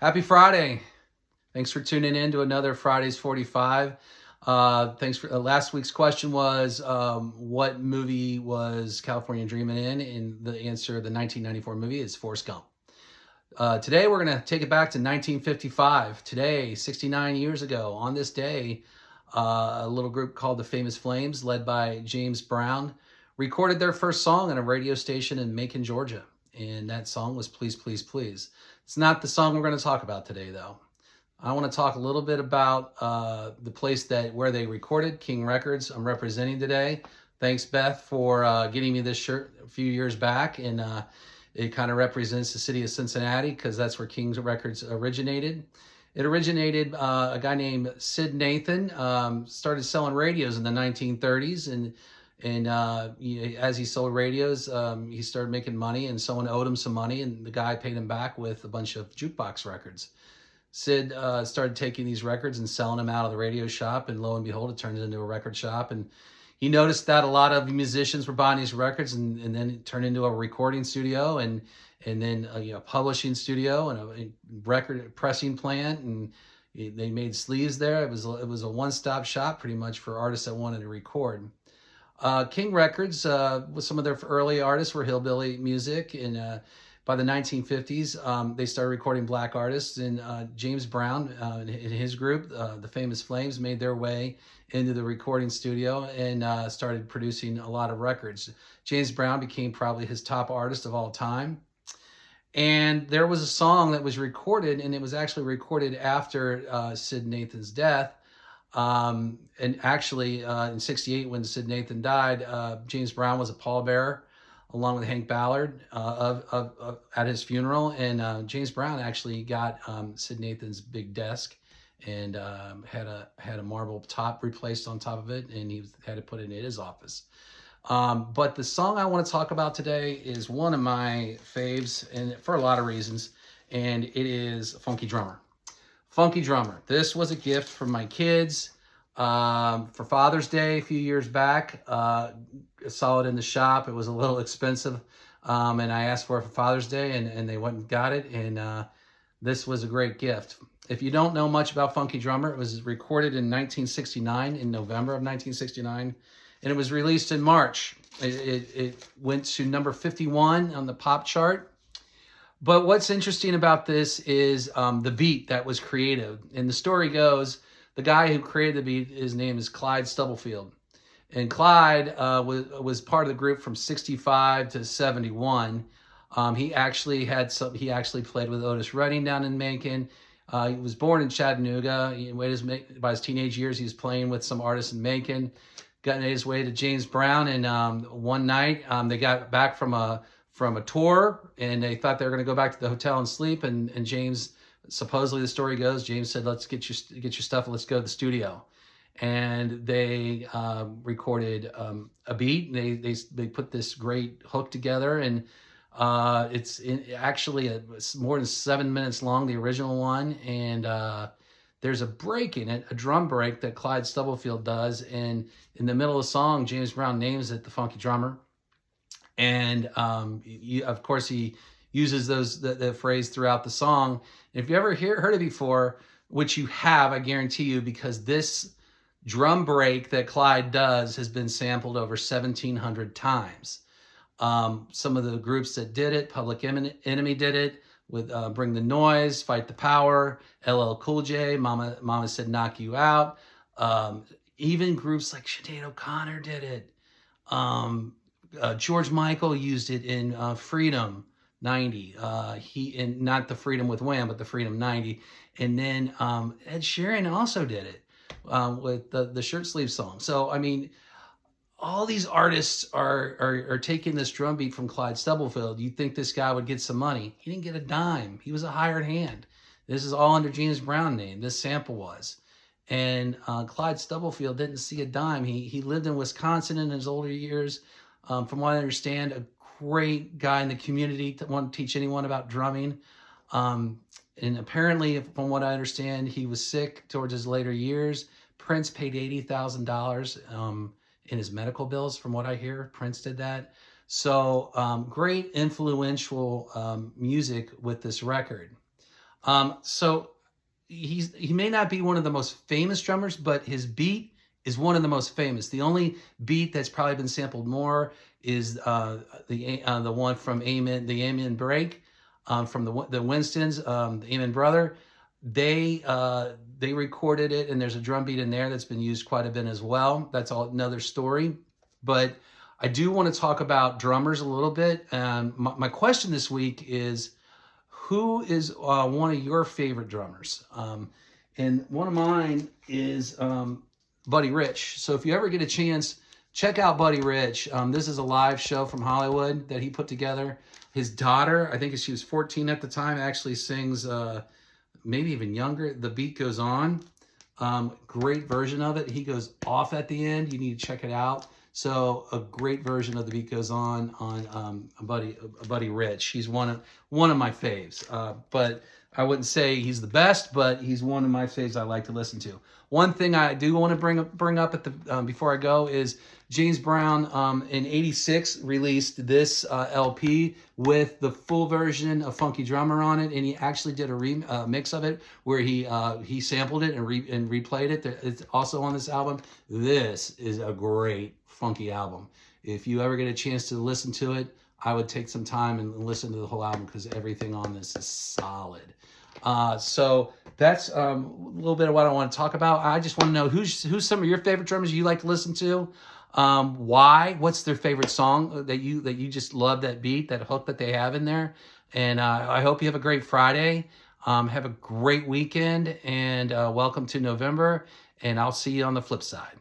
Happy Friday. Thanks for tuning in to another Fridays 45. Thanks for last week's question was what movie was California Dreamin' in? And the answer, the 1994 movie, is Forrest Gump. Today we're going to take it back to 1955. Today, 69 years ago, on this day, a little group called the Famous Flames, led by James Brown, recorded their first song on a radio station in Macon, Georgia. And that song was Please, Please, Please. It's not the song we're going to talk about today, though. I want to talk a little bit about the place where they recorded, King Records. I'm representing today. Thanks, Beth, for getting me this shirt a few years back. And it kind of represents the city of Cincinnati because that's where King Records originated. It originated, a guy named Sid Nathan started selling radios in the 1930s. And as he sold radios, he started making money, and someone owed him some money, and the guy paid him back with a bunch of jukebox records. Sid started taking these records and selling them out of the radio shop, and lo and behold, it turned into a record shop. And he noticed that a lot of musicians were buying these records, and then it turned into a recording studio, and then a publishing studio, and a record pressing plant, and they made sleeves there. It was a one-stop shop pretty much for artists that wanted to record. King Records, with some of their early artists were hillbilly music, and by the 1950s, they started recording black artists, and James Brown and his group, the Famous Flames, made their way into the recording studio and started producing a lot of records. James Brown became probably his top artist of all time. And there was a song that was recorded, and it was actually recorded after Sid Nathan's death. And actually, in '68, when Sid Nathan died, James Brown was a pallbearer along with Hank Ballard at his funeral. And James Brown actually got Sid Nathan's big desk and had a marble top replaced on top of it, and he had to put it in his office. But the song I want to talk about today is one of my faves, and for a lot of reasons, and it is Funky Drummer. Funky Drummer. This was a gift from my kids for Father's Day a few years back. I saw it in the shop. It was a little expensive, and I asked for it for Father's Day, and they went and got it, and this was a great gift. If you don't know much about Funky Drummer, it was recorded in 1969, in November of 1969, and it was released in March. It went to number 51 on the pop chart. But what's interesting about this is the beat that was created. And the story goes, the guy who created the beat, his name is Clyde Stubblefield. And Clyde was part of the group from 65 to 71. He actually played with Otis Redding down in Macon. He was born in Chattanooga. By his teenage years, he was playing with some artists in Macon. Got his way to James Brown, and one night they got back from a tour, and they thought they were going to go back to the hotel and sleep. And James, supposedly the story goes, James said, "Let's get your stuff and let's go to the studio." And they recorded a beat. They put this great hook together, and it's it's more than 7 minutes long, the original one. And there's a break in it, a drum break that Clyde Stubblefield does, and in the middle of the song, James Brown names it the Funky Drummer. And of course, he uses the phrase throughout the song. If you ever heard it before, which you have, I guarantee you, because this drum break that Clyde does has been sampled over 1,700 times. Some of the groups that did it, Public Enemy did it with Bring the Noise, Fight the Power, LL Cool J, Mama Said Knock You Out. Even groups like Sinead O'Connor did it. George Michael used it in Freedom 90. Not the Freedom with Wham, but the Freedom 90. And then Ed Sheeran also did it with the Shirt Sleeve song. So, I mean, all these artists are taking this drum beat from Clyde Stubblefield. You'd think this guy would get some money. He didn't get a dime. He was a hired hand. This is all under James Brown's name. This sample was. And Clyde Stubblefield didn't see a dime. He lived in Wisconsin in his older years. From what I understand, a great guy in the community to want to teach anyone about drumming. And apparently, from what I understand, he was sick towards his later years. Prince paid $80,000 in his medical bills, from what I hear. Prince did that. So great influential music with this record. So he may not be one of the most famous drummers, but his beat is one of the most famous. The only beat that's probably been sampled more is the one from Amen, the Amen Break, from the Winstons, the Amen Brother. They recorded it, and there's a drum beat in there that's been used quite a bit as well. That's all another story. But I do want to talk about drummers a little bit. My question this week is, who is one of your favorite drummers? And one of mine is Buddy Rich. So if you ever get a chance, check out Buddy Rich. This is a live show from Hollywood that he put together. His daughter, I think she was 14 at the time, actually sings, maybe even younger, The Beat Goes On. Great version of it. He goes off at the end. You need to check it out. So a great version of The Beat Goes On Buddy Rich. He's one of my faves. But I wouldn't say he's the best, but he's one of my faves I like to listen to. One thing I do want to bring up at the before I go is James Brown in '86 released this LP with the full version of Funky Drummer on it, and he actually did a mix of it where he sampled it and replayed it. It's also on this album. This is a great funky album. If you ever get a chance to listen to it, I would take some time and listen to the whole album because everything on this is solid. So that's a little bit of what I want to talk about. I just want to know who's some of your favorite drummers you like to listen to. Why? What's their favorite song that you just love, that beat, that hook that they have in there? And I hope you have a great Friday. Have a great weekend, and welcome to November. And I'll see you on the flip side.